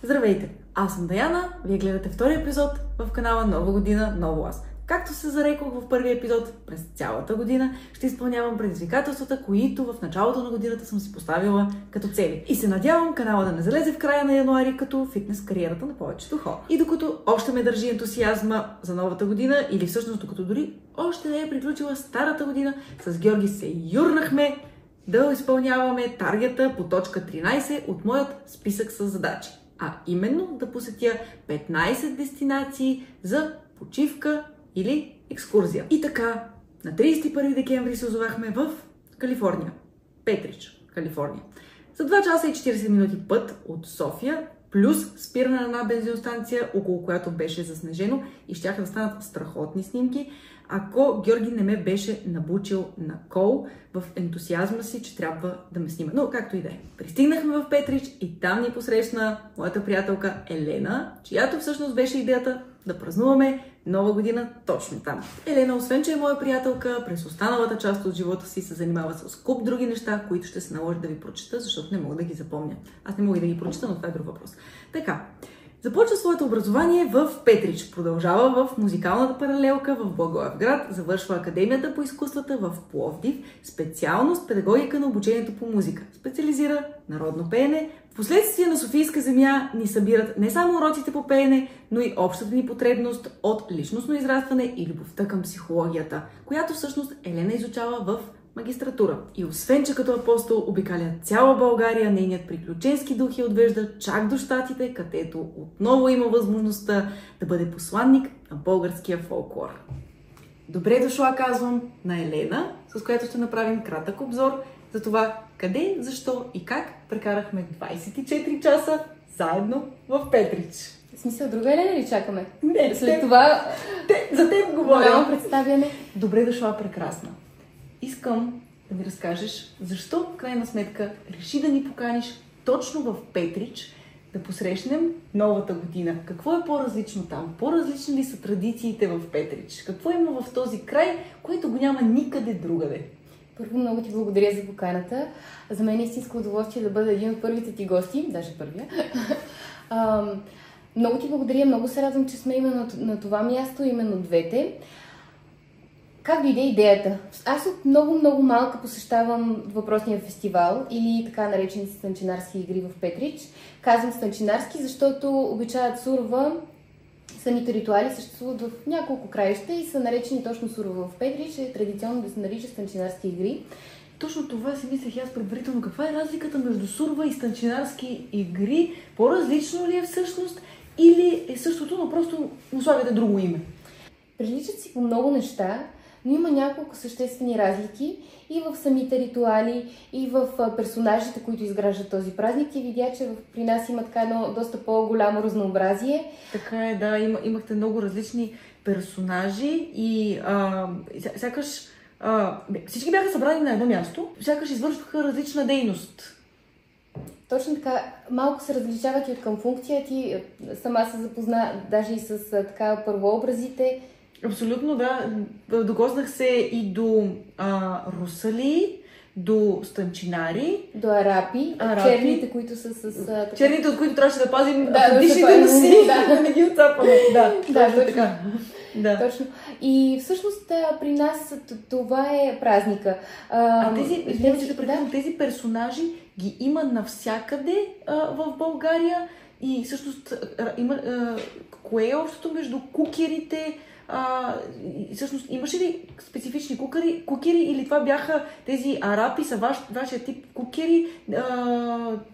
Здравейте! Аз съм Даяна, вие гледате втори епизод в канала Нова година, ново аз. Както се зарекох в първия епизод, през цялата година ще изпълнявам предизвикателствата, които в началото на годината съм си поставила като цели. И се надявам канала да не залезе в края на януари като фитнес кариерата на повечето хора. И докато още ме държи ентусиазма за новата година, или всъщност докато дори още не е приключила старата година, с Георги се юрнахме да изпълняваме таргета по точка 13 от моят списък с задачи. А именно да посетя 15 дестинации за почивка или екскурзия. И така, на 31 декември се озовахме в Калифорния. Петрич, Калифорния. За 2 часа и 40 минути път от София, плюс спиране на една бензиностанция, около която беше заснежено и щяха да станат страхотни снимки, ако Георги не ме беше набучил на кол в ентусиазма си, че трябва да ме снима. Но както и да е. Пристигнахме в Петрич и там ни посрещна моята приятелка Елена, чиято всъщност беше идеята да празнуваме Нова година точно там. Елена, освен че е моя приятелка, през останалата част от живота си се занимава с куп други неща, които ще се наложи да ви прочета, защото не мога да ги запомня. Аз не мога и да ги прочета, но това е друг въпрос. Така. Започва своето образование в Петрич, продължава в музикалната паралелка в Благоевград, завършва Академията по изкуствата в Пловдив, специалност педагогика на обучението по музика. Специализира народно пеене. Впоследствие на Софийска земя ни събират не само уроците по пеене, но и общата ни потребност от личностно израстване и любовта към психологията, която всъщност Елена изучава в магистратура. И освен, че като апостол обикаля цяла България, нейният приключенски дух я отвежда чак до Щатите, където отново има възможността да бъде посланник на българския фолклор. Добре дошла, казвам, на Елена, с която ще направим кратък обзор за това къде, защо и как прекарахме 24 часа заедно в Петрич. В смисъл, друга Елена ли чакаме? Не, след това за теб говоря. Голямо представяне. Добре дошла, прекрасна. Искам да ми разкажеш защо в крайна сметка реши да ни поканиш точно в Петрич да посрещнем новата година. Какво е по-различно там? По-различни ли са традициите в Петрич? Какво има в този край, което го няма никъде другаде? Първо, много ти благодаря за поканата. За мен е истинско удоволствие да бъда един от първите ти гости, даже първия. Много ти благодаря, много се радвам, че сме именно на това място, именно двете. Как дойде идеята? Аз от много малка посещавам въпросния фестивал или така наречените станчинарски игри в Петрич. Казвам станчинарски, защото обичаят сурова, самите ритуали съществуват в няколко краища и са наречени точно сурова в Петрич. Е традиционно да се нарича станчинарски игри. Точно това си мислех аз предварително. Каква е разликата между сурова и станчинарски игри? По-различно ли е всъщност или е същото, но просто условията друго име? Приличат си по много неща, но има няколко съществени разлики и в самите ритуали, и в персонажите, които изграждат този празник. И видя, че при нас има така едно доста по-голямо разнообразие. Така е, да, имахте много различни персонажи и сякаш всички бяха събрани на едно място, сякаш извършваха различна дейност. Точно така, малко се различават и от към функция. Ти сама се запозна даже и с така първообразите. Абсолютно, да. Докоснах се и до русали, до станчинари. До арапи. Черните, които са с... Черните, от които трябваше да пазим автентичните носи, да не ги отцапаме. Да, точно така. Да. Точно. И всъщност при нас това е празника. Тези персонажи ги има навсякъде в България и всъщност кое е общото между кукерите? Всъщност, имаше ли специфични кукери или това бяха тези арапи, са вашия тип кукери?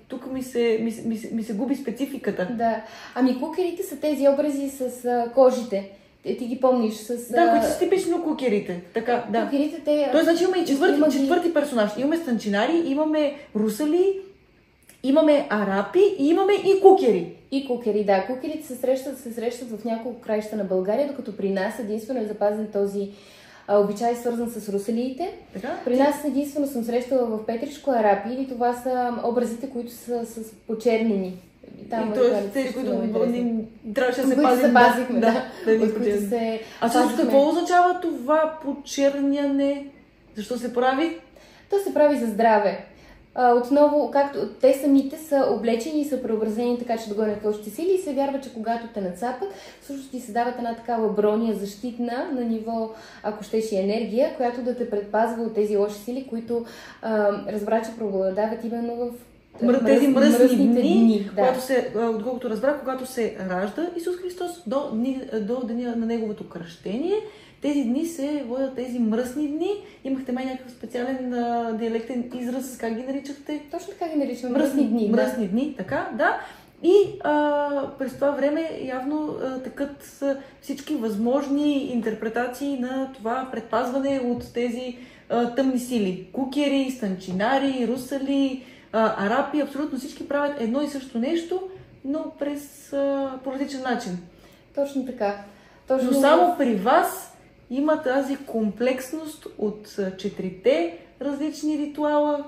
Тук ми се губи спецификата. Да, ами кукерите са тези образи с кожите. Ти ги помниш с... Да, които са типично кукерите. Така, да. Кукерите, те... Тоест, значи имаме и четвърти персонаж. Имаме станчинари, имаме русали, имаме арапи и имаме и кукери. И кукери, да. Кукерите се срещат в няколко краища на България, докато при нас единствено е запазен този обичай, свързан с русалиите. При нас единствено съм срещала в Петричко арапи, или това са образите, които са с почернени. Тези, които трябваше да се пазихме. Да. А също какво означава това почерняне? Защо се прави? То се прави за здраве. Отново, както те самите са облечени и са преобразени така, че да гонят лошите сили и се вярва, че когато те нацапат, всъщност ти се дават една такава броня защитна на ниво, ако щеш и енергия, която да те предпазва от тези лоши сили, които разбра, че преобладават именно в тези мръсни дни, да. Отколкото разбрах, когато се ражда Исус Христос до деня на неговото кръщение, тези дни се водят тези мръсни дни. Имахте май някакъв специален диалектен израз, как ги наричахте? Точно така ги наричаме. Мръсни дни. Мръсни дни, така, да. И през това време явно текат всички възможни интерпретации на това предпазване от тези тъмни сили. Кукери, станчинари, русали, арапи, абсолютно всички правят едно и също нещо, но по различен начин. Точно така. Но само при вас има тази комплексност от четирите различни ритуала.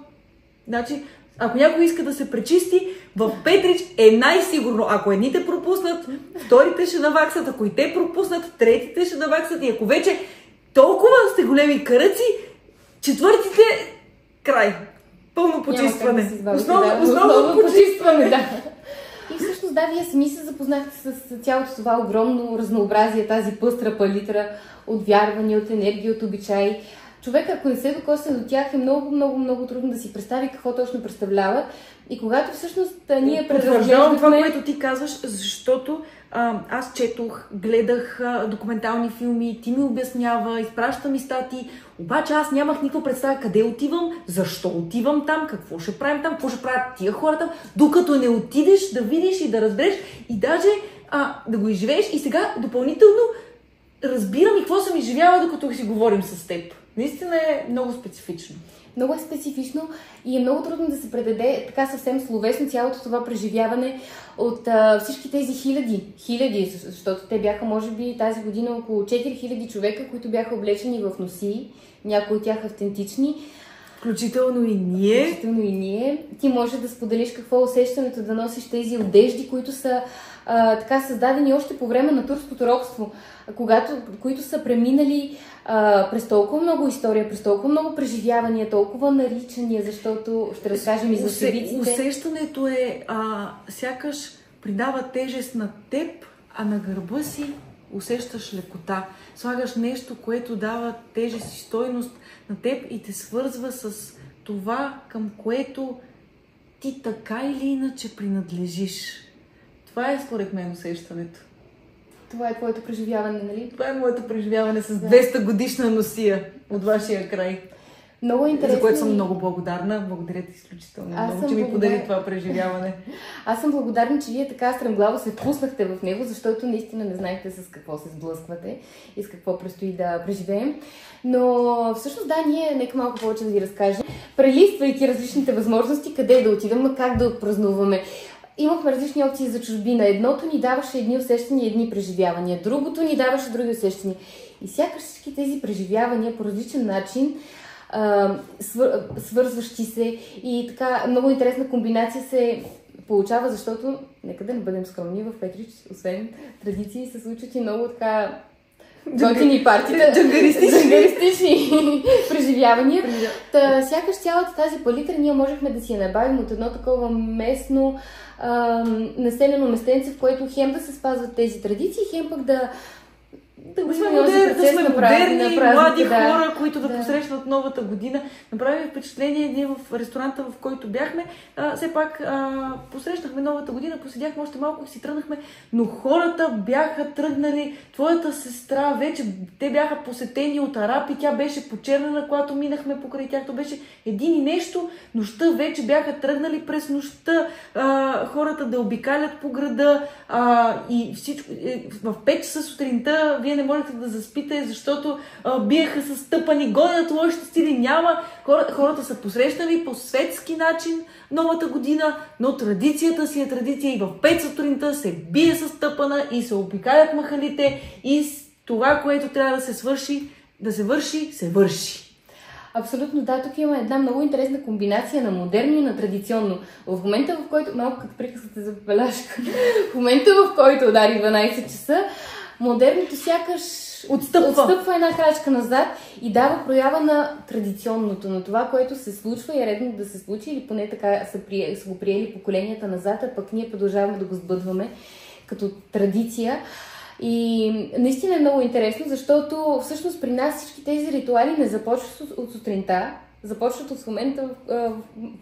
Значи, ако някой иска да се пречисти, в Петрич е най-сигурно. Ако едните пропуснат, вторите ще наваксат. Ако и те пропуснат, третите ще наваксат. И ако вече толкова сте големи каръци, четвъртите край. Пълно почистване. Основно почистване, да. И всъщност, да, вие сами се запознахте с цялото това огромно разнообразие, тази пъстра палитра от вярвания, от енергия, от обичаи. Човек, ако не се докосне до тях, е много трудно да си представи какво точно представляват. И когато всъщност ние преразглеждахме... това, което ти казваш, защото аз четох, гледах документални филми, ти ми обяснява, изпраща ми статии, обаче аз нямах никаква представа къде отивам, защо отивам там, какво ще правим там, какво ще правят тия хора там, докато не отидеш да видиш и да разбереш и даже да го изживееш. И сега допълнително разбирам и какво съм изживяла, докато си говорим с теб. Наистина е много специфично. Много е специфично и е много трудно да се предаде така съвсем словесно цялото това преживяване от всички тези хиляди, защото те бяха може би тази година около 4000 човека, които бяха облечени в носии, някои от тях автентични. Включително и ние. Ти можеш да споделиш какво е усещането да носиш тези одежди, които са така създадени още по време на турското робство, които са преминали през толкова много история, през толкова много преживявания, толкова наричания, защото ще разкажем и за събитите. Усещането е сякаш придава тежест на теб, а на гърба си усещаш лекота. Слагаш нещо, което дава тежест и стойност на теб и те свързва с това, към което ти така или иначе принадлежиш. Това е според мен усещането. Това е твоето преживяване, нали? Това е моето преживяване с 200 годишна носия от вашия край. Много интересно. За което съм много благодарна. Благодаря ти изключително много, че ми подари това преживяване. Аз съм благодарна, че вие така стремглаво се впуснахте в него, защото наистина не знаехте с какво се сблъсквате и с какво предстои да преживеем. Но всъщност да, ние нека малко повече да ви разкажем, прелиствайки различните възможности, къде да отидем, как да отпразнуваме. Имахме различни опции за чужбина. Едното ни даваше едни усещания, едни преживявания. Другото ни даваше други усещания. И сякаш всички тези преживявания по различен начин, свързващи се и така много интересна комбинация се получава, защото, нека да не бъдем скромни, в Петрич, освен традиции, се случват и много така готини партита, джангаристични преживявания. Сякаш цялата тази палитра ние можехме да си я набавим от едно такова местно населено местенце, в което хем да се спазват тези традиции, хем пък да сме модерни, млади хора, които да посрещнат новата година. Направи впечатление, ние в ресторанта, в който бяхме, все пак посрещнахме новата година, поседяхме още малко и си тръгнахме, но хората бяха тръгнали, твоята сестра вече, те бяха посетени от арапи, тя беше почернена, когато минахме покрай тях, то беше един и нещо, нощта вече бяха тръгнали през нощта, хората да обикалят по града и всичко, в 5 часа сутринта вие не можете да заспите, защото биеха с тъпани, гонят лошите стили, няма. Хората са посрещнали по светски начин новата година, но традицията си е традиция и в 5 сутринта се бие с тъпана и се обикалят махалите и това, което трябва да се свърши, се върши. Абсолютно, да. Тук има една много интересна комбинация на модерно и на традиционно. В момента, в който, малко като приказката за бележка, в момента, в който удари 12 часа, модерното сякаш отстъпва една крачка назад и дава проява на традиционното, на това, което се случва и е редно да се случи, или поне така са го приели поколенията назад, а пък ние продължаваме да го сбъдваме като традиция. И наистина е много интересно, защото всъщност при нас всички тези ритуали не започват от сутринта, започват от момента, в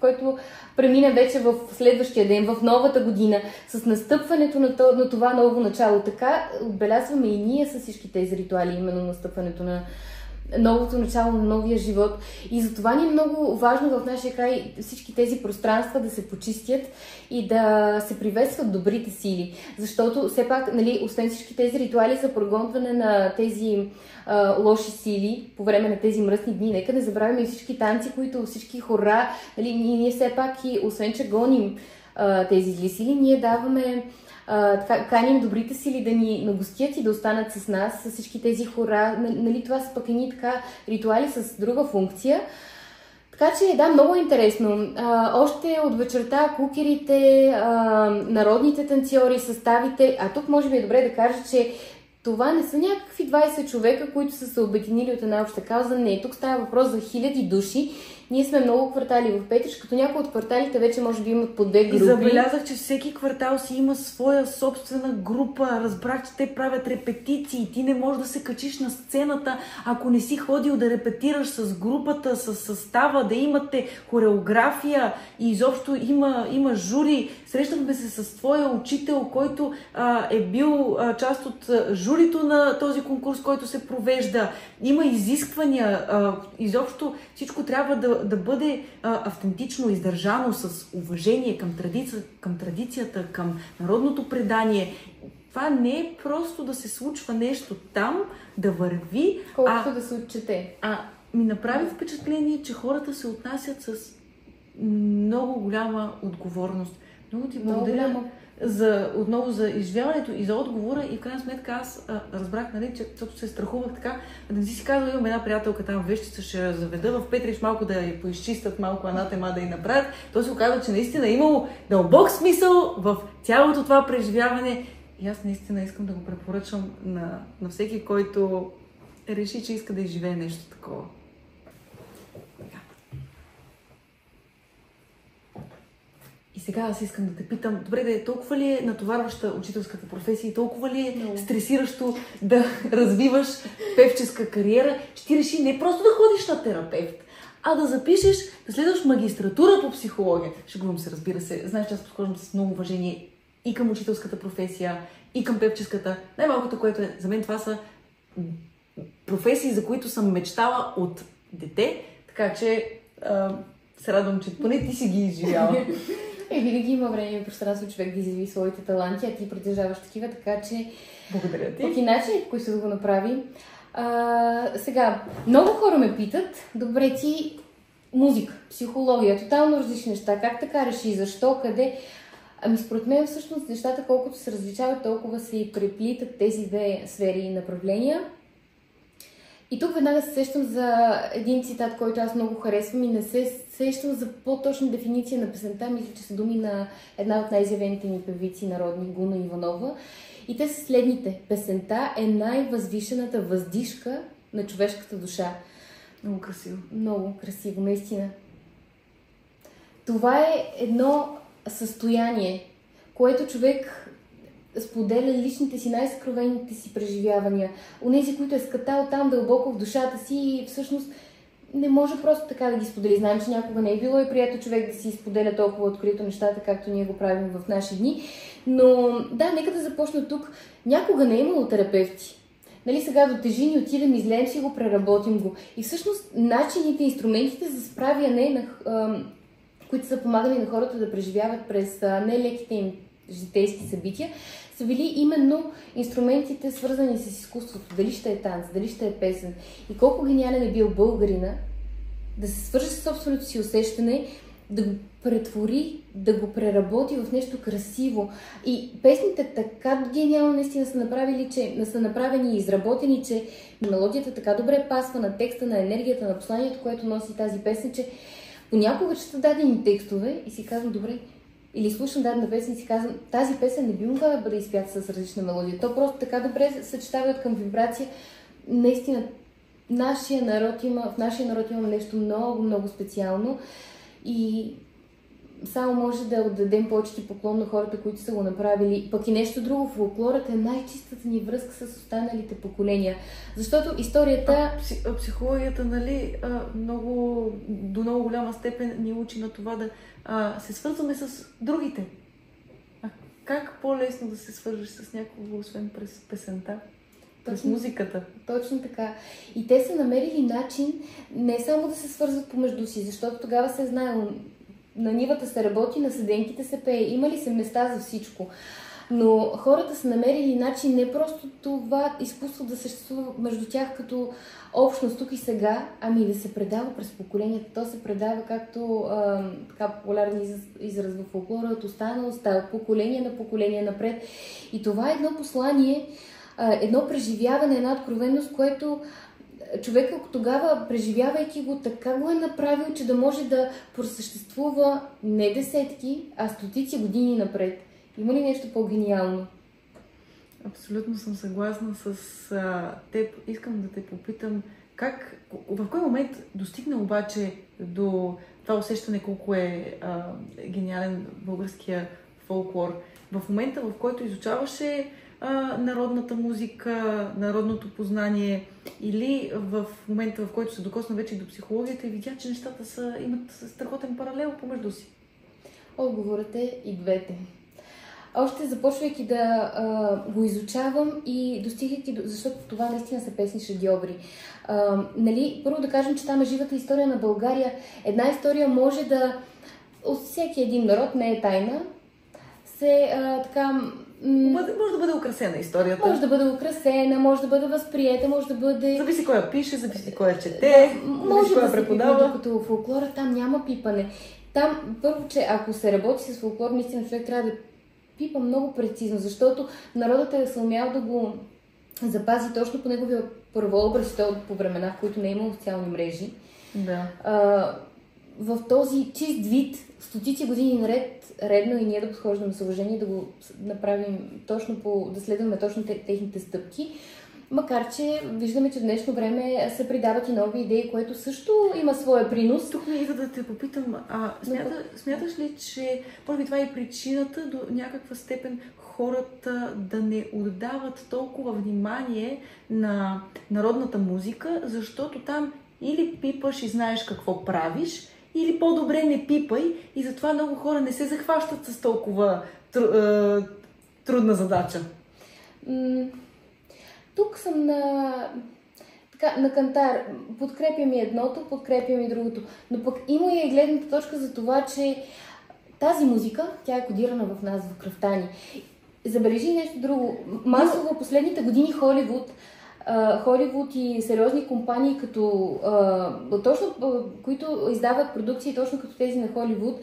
който премина вече в следващия ден, в новата година, с настъпването на това ново начало. Така отбелязваме и ние с всички тези ритуали, именно настъпването на новото начало на новия живот. И затова ни е много важно в нашия край всички тези пространства да се почистят и да се приветстват добрите сили. Защото все пак, нали, освен всички тези ритуали за прогонване на тези лоши сили по време на тези мръсни дни, нека не забравяме и всички танци, които всички хора, нали, ние все пак и освен, че гоним тези зли сили, ние даваме каним добрите сили да ни нагостят и да останат с нас, с всички тези хора. Нали, това са пък едни така ритуали с друга функция. Така че, да, много интересно. Още от вечерта кукерите, народните танцори, съставите, а тук може би е добре да кажа, че това не са някакви 20 човека, които са се обединили от една обща кауза. Не, тук става въпрос за хиляди души. Ние сме много квартали в Петрич, като някои от кварталите вече може би имат по 2 групи. И забелязах, че всеки квартал си има своя собствена група. Разбрах, че те правят репетиции. Ти не можеш да се качиш на сцената, ако не си ходил да репетираш с групата, с състава, да имате хореография и изобщо има жури. Срещахме се с твоя учител, който е бил част от журито на този конкурс, който се провежда. Има изисквания. Изобщо всичко трябва да бъде автентично, издържано, с уважение към традицията, към народното предание. Това не е просто да се случва нещо там, да върви, колкото да се отчете. Ми направи впечатление, че хората се отнасят с много голяма отговорност. Много ти благодаря отново за изживяването и за отговора, и в крайна сметка аз разбрах, нали, че защото се страхувах така, да не си казвам, имам една приятелка там вещица, ще я заведа в Петрич малко да я поизчистят, малко анатема да я направят. То се оказва, че наистина е имало дълбок смисъл в цялото това преживяване. И аз наистина искам да го препоръчам на всеки, който реши, че иска да изживее нещо такова. И сега аз искам да те питам, добре, толкова ли е натоварваща учителската професия и толкова ли е стресиращо да развиваш певческа кариера, ще реши не просто да ходиш на терапевт, а да запишеш, да следваш магистратура по психология. Шегувам се, разбира се. Знаеш, че аз подхождам с много уважение и към учителската професия, и към певческата. Най-малкото, което е, за мен това са професии, за които съм мечтала от дете, така че се радвам, че поне ти си ги изживяла. Винаги има време и пространство човек да изяви своите таланти, а ти притежаваш такива, така че... Благодаря ти. Пък и начин, по който да го направи. Сега, много хора ме питат, добре, ти музика, психология, тотално различни неща, как така реши, защо, къде? Ами според мен всъщност нещата, колкото се различават, толкова се и преплитат тези две сфери и направления. И тук веднага се сещам за един цитат, който аз много харесвам и не се сещам за по-точна дефиниция на песента. Мисля, че са думи на една от най-изявените ни певици народни, Гуна Иванова. И те са следните. Песента е най-възвишената въздишка на човешката душа. Много красиво. Много красиво, наистина. Това е едно състояние, което човек споделя личните си, най-съкровените си преживявания. Онези, които е скатал там дълбоко в душата си и всъщност не може просто така да ги сподели. Знаем, че някога не е било и приятел човек да си споделя толкова открито нещата, както ние го правим в наши дни. Но да, нека да започна тук. Някога не е имало терапевти. Нали, сега до тежини отидем, излеем си го, преработим го. И всъщност начините, инструментите за справяне, които са помагали на хората да преживяват през нелеките им житейски събития, са били именно инструментите, свързани с изкуството. Дали ще е танц, дали ще е песен. И колко гениален е бил българина да се свърже с собственото си усещане, да го претвори, да го преработи в нещо красиво. И песните така гениално наистина са направени и изработени, че мелодията така добре пасва на текста, на енергията, на посланието, което носи тази песен, че понякога чета дадени текстове и си казвам, добре, или слушам дадена песен и си казвам, тази песен не би могла да бъде изпята с различна мелодия. То просто така добре съчетава към вибрация. наистина в нашия народ има нещо много, много специално и само може да отдадем почет и поклон на хората, които са го направили. Пък и нещо друго, фолклорът е най-чистата ни връзка с останалите поколения. Защото историята... Психологията, нали, до много голяма степен ни учи на това да се свързваме с другите. Как по-лесно да се свържеш с някого, освен през песента? През музиката. Точно така. И те са намерили начин не само да се свързват помежду си, защото тогава се е знаело, на нивата се работи, на седенките се пее, имали се места за всичко. Но хората са намерили начин не просто това изкуство да съществува между тях като общност тук и сега, ами да се предава през поколенията. То се предава, както така популярен израз в фолклора, от останалост, от поколение на поколение напред. И това е едно послание, едно преживяване, една откровеност, което човека тогава, преживявайки го, така го е направил, че да може да просъществува не десетки, а стотици години напред. Има ли нещо по-гениално? Абсолютно съм съгласна с теб. Искам да те попитам, в кой момент достигна обаче до това усещане колко е гениален българския фолклор? В момента, в който изучаваше народната музика, народното познание, или в момента, в който се докосна вече до психологията и видя, че нещата имат страхотен паралел помежду си? Отговорът е и двете. Още започвайки да го изучавам и достигайки, защото това наистина са песни шедьоври. Нали, първо да кажем, че там е живата история на България. Една история може да... От всеки един народ, не е тайна, може да бъде украсена историята. Може да бъде украсена, може да бъде възприета, може да бъде... Зависи кой я пише, зависи кой я чете, може кой да я преподава. Докато фолклора там няма пипане. Там, първо, че ако се работи с фолклор, наистина човек трябва да пипа много прецизно, защото народът е съумял да го запази точно по неговия първообраз, по времена, в които не е имало социални мрежи. Да. В този чист вид, стотици години наред, редно и ние да подхождаме с уважение, да го направим точно да следваме точно техните стъпки. Макар че виждаме, че в днешно време се придават и нови идеи, което също има своя принос. Тук ми идва да те попитам, смяташ ли, че може би това е причината до някаква степен хората да не отдават толкова внимание на народната музика, защото там или пипаш и знаеш какво правиш, или по-добре не пипай и затова много хора не се захващат с толкова трудна задача? Тук съм на кантар. Подкрепям и едното, подкрепям и другото. Но пък има и гледната точка за това, че тази музика, тя е кодирана в нас, в кръвта ни. Забележи нещо друго. Масово последните години Холивуд и сериозни компании, които издават продукции точно като тези на Холивуд,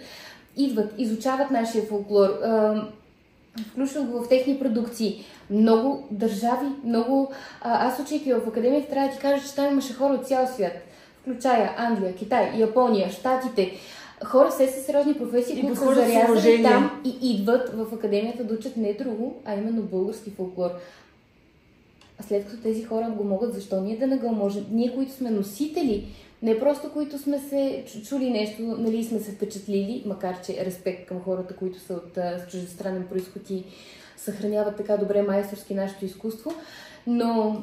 идват, изучават нашия фолклор, включват го в техни продукции. Много държави, аз учейки в академията, трябва да ти кажа, че там имаше хора от цял свят, включая Англия, Китай, Япония, Щатите. Хора все са сериозни професии, които са зарязани там и идват в академията да учат не друго, а именно български фолклор. А след като тези хора го могат, защо ние да не го можем? Ние, които сме носители, не просто които сме се чули нещо, нали, сме се впечатлили, макар че респект към хората, които са от чуждестранен произход и съхраняват така добре майсторски нашето изкуство, но...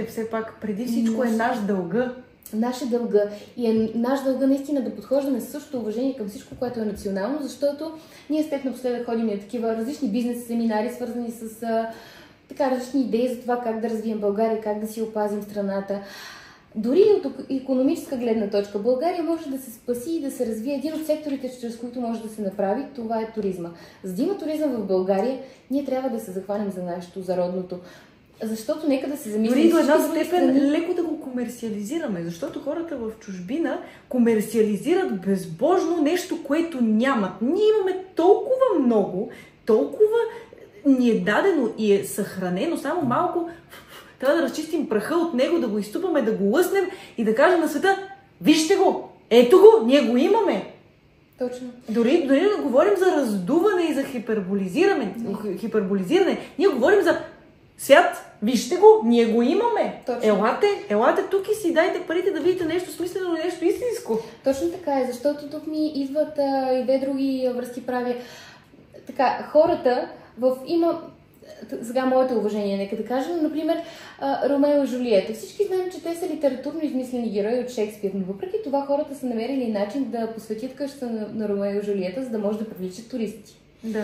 Все пак, преди всичко е наш дълга. Наша дълга. И е наш дълга наистина да подхождаме с същото уважение към всичко, което е национално, защото ние с теб напоследък ходим на такива различни бизнес семинари, свързани с различни идеи за това как да развием България, как да си опазим страната. Дори и от икономическа гледна точка, България може да се спаси и да се развие. Един от секторите, чрез които може да се направи, това е туризма. За да има туризъм в България, ние трябва да се захванем за нашето, за родното. Защото нека да се замислим. Дори до една степен леко да го комерциализираме, защото хората в чужбина комерциализират безбожно нещо, което нямат. Ние имаме толкова много, толкова ни е дадено и е съхранено, само малко трябва да разчистим праха от него, да го изтупаме, да го лъснем и да кажем на света: вижте го, ето го, ние го имаме. Точно. Дори да говорим за раздуване и за хиперболизиране, ние говорим за свят, вижте го, ние го имаме. Точно. Елате тук и си дайте парите да видите нещо смислено и нещо истинско. Точно така е, защото тук ми идват и две други връзки правя. Така, хората има... Сега моето уважение, нека да кажа, например, Ромео и Жулиета. Всички знаем, че те са литературно измислени герои от Шекспир, но въпреки това хората са намерили начин да посветят къщата на Ромео и Жулиета, за да може да привличат туристи. Да.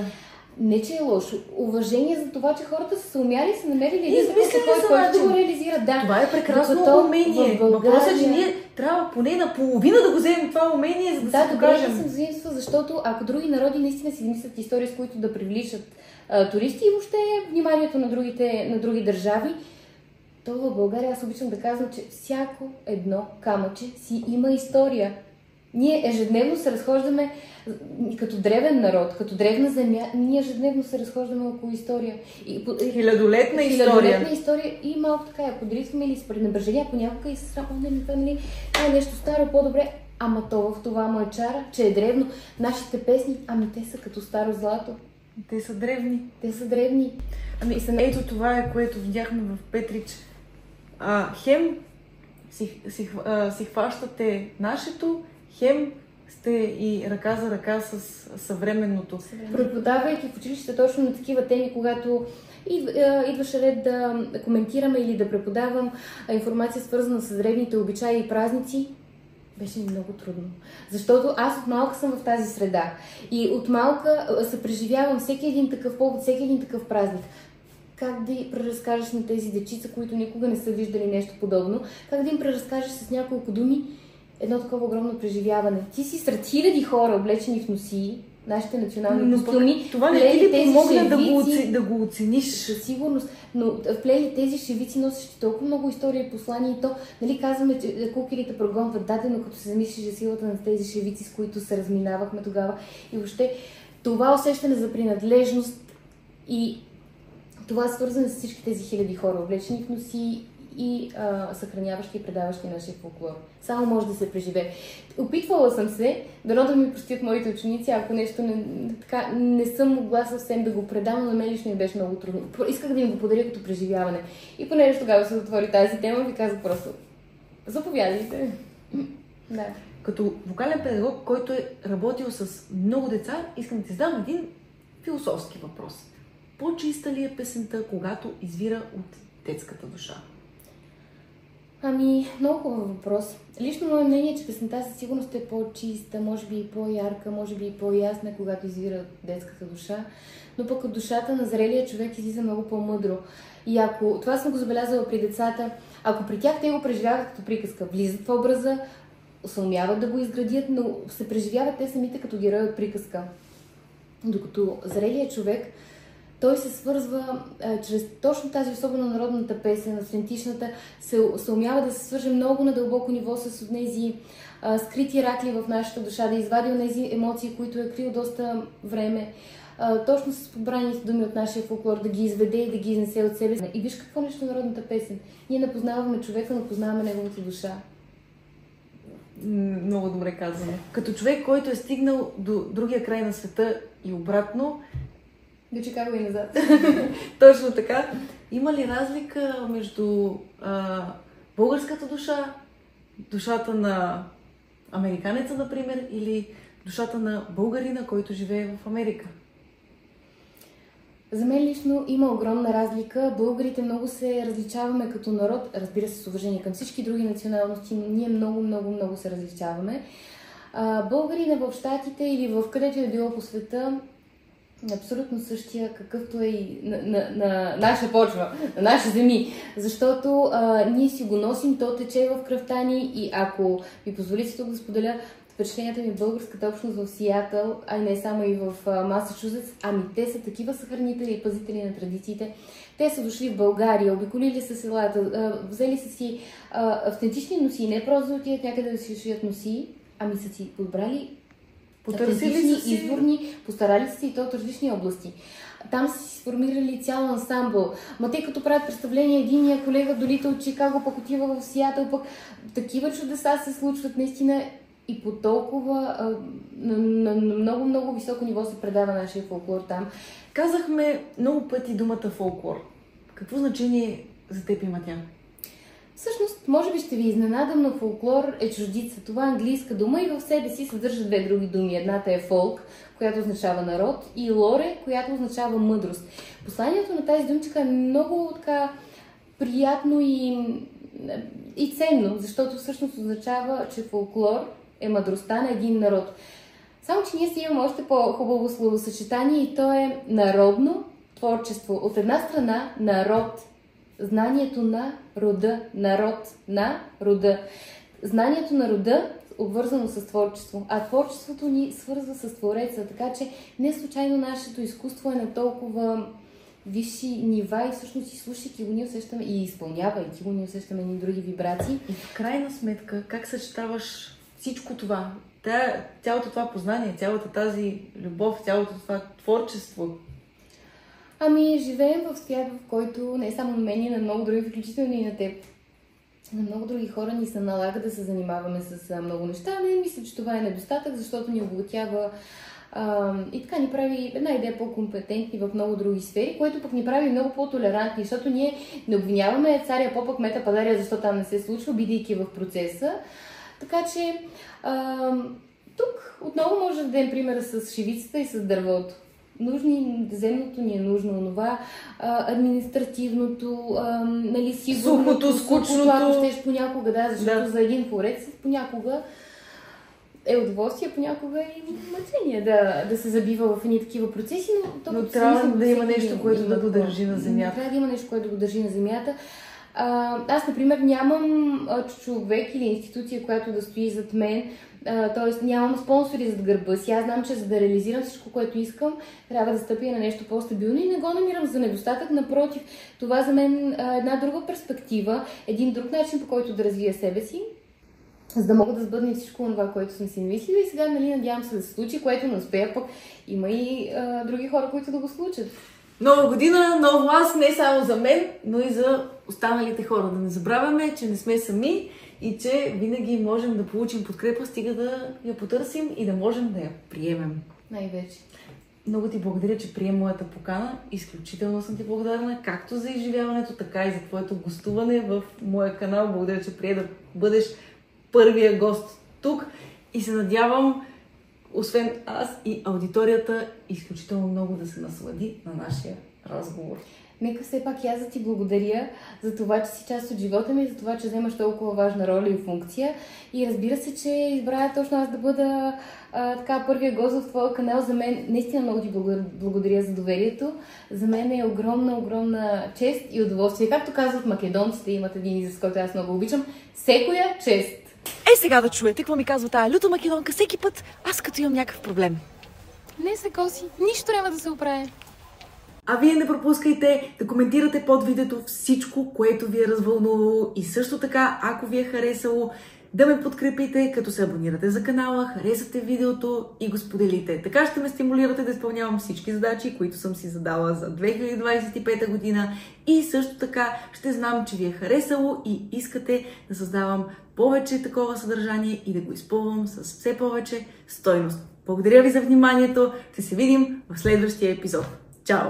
Не, че е лошо. Уважение за това, че хората са се умяли, са намерили един който да го реализира. Да. Това е прекрасно умение. Въпросът е, че ние трябва поне наполовина да го вземем това умение, за да се покажем. Да, добре, съм заимства, защото ако други народи наистина си мислят истории, с които да привличат туристи и въобще вниманието на други държави, то в България аз обичам да казвам, че всяко едно камъче си има история. Ние ежедневно се разхождаме като древен народ, като древна земя, ние ежедневно се разхождаме около история. Хилядолетна история и малко така я подритваме или с пренебрежение, понякога и с това е нещо старо, по-добре, ама то в това му е чара, че е древно. Нашите песни, те са като старо злато. Те са древни. Ето това е, което видяхме в Петрич. Хем си хващате нашето, хем сте и ръка за ръка с съвременното. Преподавайки в училище точно на такива теми, когато идваше ред да коментираме или да преподавам информация свързана с древните обичаи и празници, беше ми много трудно. Защото аз от малка съм в тази среда. И от малка се преживявам всеки един такъв повод, всеки един такъв празник. Как да преразкажеш на тези дечица, които никога не са виждали нещо подобно, как да им преразкажеш с няколко думи едно такова огромно преживяване. Ти си сред хиляди хора, облечени в носии, нашите национални костюми. Това не ти ли помогна да го оцениш? Със сигурност. Но вплели тези шевици, носещи толкова много история и послания и то, нали казваме, че кукелите прогонват дадено, като се замислиш за силата на тези шевици, с които се разминавахме тогава. И въобще това усещане за принадлежност и това е свързано с всички тези хиляди хора, облечени в носи и съхраняващи и предаващи нашия фолклор. Само може да се преживее. Опитвала съм се, дано да ми простят моите ученици, ако нещо не съм могла съвсем да го предам, но на мен лично ми беше много трудно. Исках да им го подаря като преживяване. И понеже тогава се отвори тази тема, ви казах просто заповядайте. Да. Като вокален педагог, който е работил с много деца, искам да ти задам един философски въпрос. По-чиста ли е песента, когато извира от детската душа? Много хубав въпрос. Лично мое мнение е, че песента със сигурност е по-чиста, може би и по-ярка, може би и по-ясна, когато извира от детската душа, но пък от душата на зрелия човек излиза много по-мъдро. И ако, това съм го забелязала при децата, ако при тях те го преживяват като приказка, влизат в образа, съумяват да го изградят, но се преживяват те самите като герои от приказка. Докато зрелия човек, той се свързва чрез точно тази особено народната песен, автентичната, се умява да се свърже много на дълбоко ниво с тези скрити ракли в нашата душа, да извади от тези емоции, които е крил доста време, точно с подбраните думи от нашия фолклор, да ги изведе и да ги изнесе от себе си. И виж какво нещо народната песен. Ние не познаваме човека, но познаваме неговата душа. Много добре казано. Като човек, който е стигнал до другия край на света и обратно, до Чикаго и назад. Точно така. Има ли разлика между българската душа, душата на американеца, например, или душата на българина, който живее в Америка? За мен лично има огромна разлика. Българите много се различаваме като народ, разбира се, с уважение към всички други националности, но ние много се различаваме. Българина в Щатите или в където е било по света, абсолютно същия, какъвто е и на наша почва, на наши земи. Защото ние си го носим, то тече в кръвта ни и ако ми позволите тук да споделя впечатленията ми в българската общност в Сиатъл, а не само и в Масачузетс, те са такива съхранители и пазители на традициите. Те са дошли в България, обиколили са селата, взели са си автентични носи, не просто да отидат някъде да си шият носи, са си подбрали потърсили са си изборни, постарали са си и то от различни области. Там са си сформирали цял ансамбъл. Те като правят представление, единия колега долита от Чикаго, пък отива в Сиатъл, пък такива чудеса се случват наистина и по толкова на много високо ниво се предава нашия фолклор там. Казахме много пъти думата фолклор. Какво значение за теб има тя? Всъщност, може би ще ви изненадам, но фолклор е чуждица. Това е английска дума и в себе си съдържа две други думи. Едната е фолк, която означава народ, и лоре, която означава мъдрост. Посланието на тази думчика е много така приятно и ценно, защото всъщност означава, че фолклор е мъдростта на един народ. Само, че ние си имаме още по-хубаво словосъчетание и то е народно творчество. От една страна народ, знанието на рода, народ на рода. Знанието на рода обвързано с творчество, а творчеството ни свързва с Твореца, така че не случайно нашето изкуство е на толкова висши нива и всъщност слушайки го ние усещаме и изпълнявайки го ние усещаме едни други вибрации. И в крайна сметка, как съчетаваш всичко това? Цялото това познание, цялата тази любов, цялото това творчество? Ами, живеем в свят, в който не само на мен, и на много други, включително и на теб. На много други хора ни се налага да се занимаваме с много неща. Не мисля, че това е недостатък, защото ни обогатява и така ни прави една идея по-компетентни в много други сфери, което пък ни прави много по-толерантни, защото ние не обвиняваме царя, попък, мета, падария, защото там не се случва, бидейки в процеса. Така че тук отново може да дадем примера с шивицата и с дървото. Земното ни е нужно, онова административното, нали, сигурното, скучното, ако щеш понякога, да, защото за един творец понякога е удоволствие, понякога и мъчение да се забива в едни такива процеси, но трябва да има нещо, което да го държи на земята. Трябва да има нещо, което да го държи на земята. Аз, например, нямам човек или институция, която да стои зад мен, т.е. нямам спонсори зад гърба си. Аз знам, че за да реализирам всичко, което искам, трябва да стъпя на нещо по-стабилно и не го намирам за недостатък. Напротив, това за мен е една друга перспектива, един друг начин, по който да развия себе си, за да мога да сбъдна всичко това, което съм си намислила и сега, нали, надявам се да се случи, което не успея, пък има и други хора, които да го случат. Нова година, нов глас, не само за мен, но и за останалите хора. Да не забравяме, че не сме сами и че винаги можем да получим подкрепа, стига да я потърсим и да можем да я приемем. Най-вече. Много ти благодаря, че прием моята покана. Изключително съм ти благодарна, както за изживяването, така и за твоето гостуване в моя канал. Благодаря, че прие да бъдеш първия гост тук и се надявам, освен аз и аудиторията, изключително много да се наслади на нашия разговор. Нека все пак и аз да ти благодаря за това, че си част от живота ми, за това, че вземаш толкова важна роля и функция. И разбира се, че избрая точно аз да бъда така първия гост в твоя канал. За мен наистина много ти благодаря за доверието. За мен е огромна чест и удоволствие. Както казват македонците, имат един израз, който аз много обичам. Секоя чест! Сега да чуете какво ми казва тая люта македонка всеки път, аз като имам някакъв проблем. Не се коси, нищо няма да се оправи. А вие не пропускайте да коментирате под видеото всичко, което ви е развълнувало и също така, ако ви е харесало, да ме подкрепите, като се абонирате за канала, харесате видеото и го споделите. Така ще ме стимулирате да изпълнявам всички задачи, които съм си задала за 2025 година и също така ще знам, че ви е харесало и искате да създавам повече такова съдържание и да го изпълвам с все повече стойност. Благодаря ви за вниманието. Ще се видим в следващия епизод. Чао!